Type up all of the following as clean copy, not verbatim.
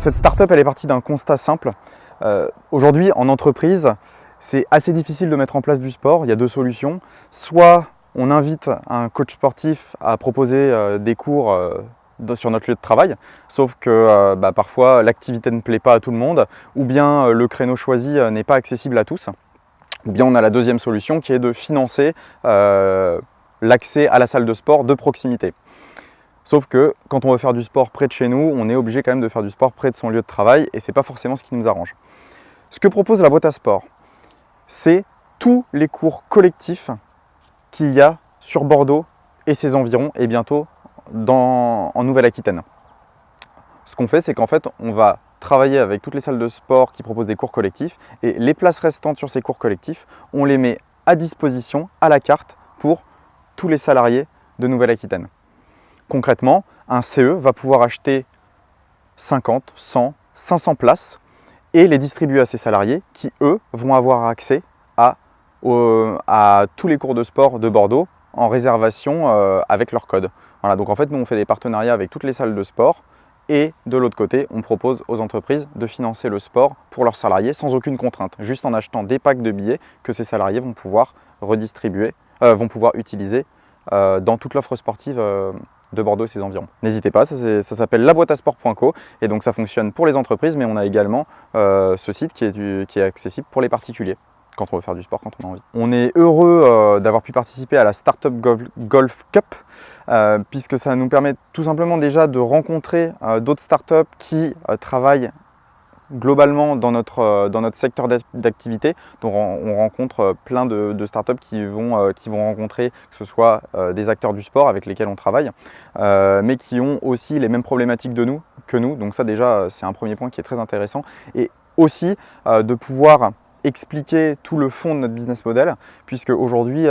Cette startup, elle est partie d'un constat simple. Aujourd'hui, en entreprise, c'est assez difficile de mettre en place du sport. Il y a deux solutions. Soit on invite un coach sportif à proposer des cours sur notre lieu de travail, sauf que parfois l'activité ne plaît pas à tout le monde, ou bien le créneau choisi n'est pas accessible à tous. Ou bien on a la deuxième solution qui est de financer l'accès à la salle de sport de proximité. Sauf que quand on veut faire du sport près de chez nous, on est obligé quand même de faire du sport près de son lieu de travail et ce n'est pas forcément ce qui nous arrange. Ce que propose la boîte à sport, c'est tous les cours collectifs qu'il y a sur Bordeaux et ses environs et bientôt en Nouvelle-Aquitaine. Ce qu'on fait, c'est qu'en fait, on va travailler avec toutes les salles de sport qui proposent des cours collectifs et les places restantes sur ces cours collectifs, on les met à disposition à la carte pour tous les salariés de Nouvelle-Aquitaine. Concrètement, un CE va pouvoir acheter 50, 100, 500 places et les distribuer à ses salariés qui, eux, vont avoir accès à tous les cours de sport de Bordeaux en réservation avec leur code. Voilà, donc en fait, nous, on fait des partenariats avec toutes les salles de sport et de l'autre côté, on propose aux entreprises de financer le sport pour leurs salariés sans aucune contrainte, juste en achetant des packs de billets que ces salariés vont pouvoir redistribuer, vont pouvoir utiliser dans toute l'offre sportive de Bordeaux et ses environs. N'hésitez pas, ça s'appelle laboîteasport.co et donc ça fonctionne pour les entreprises, mais on a également ce site qui est accessible pour les particuliers quand on veut faire du sport, quand on a envie. On est heureux d'avoir pu participer à la Startup Golf Cup puisque ça nous permet tout simplement déjà de rencontrer d'autres startups qui travaillent globalement dans notre secteur d'activité. Donc on rencontre plein de startups qui vont rencontrer que ce soit des acteurs du sport avec lesquels on travaille, mais qui ont aussi les mêmes problématiques que nous. Donc ça déjà c'est un premier point qui est très intéressant. Et aussi de pouvoir expliquer tout le fond de notre business model, puisque aujourd'hui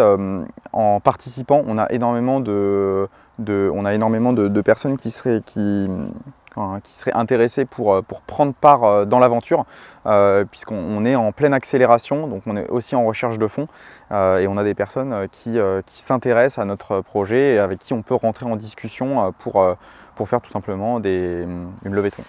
en participant on a énormément de personnes qui seraient intéressées pour prendre part dans l'aventure, puisqu'on est en pleine accélération, donc on est aussi en recherche de fonds et on a des personnes qui s'intéressent à notre projet et avec qui on peut rentrer en discussion pour faire tout simplement une levée de fonds.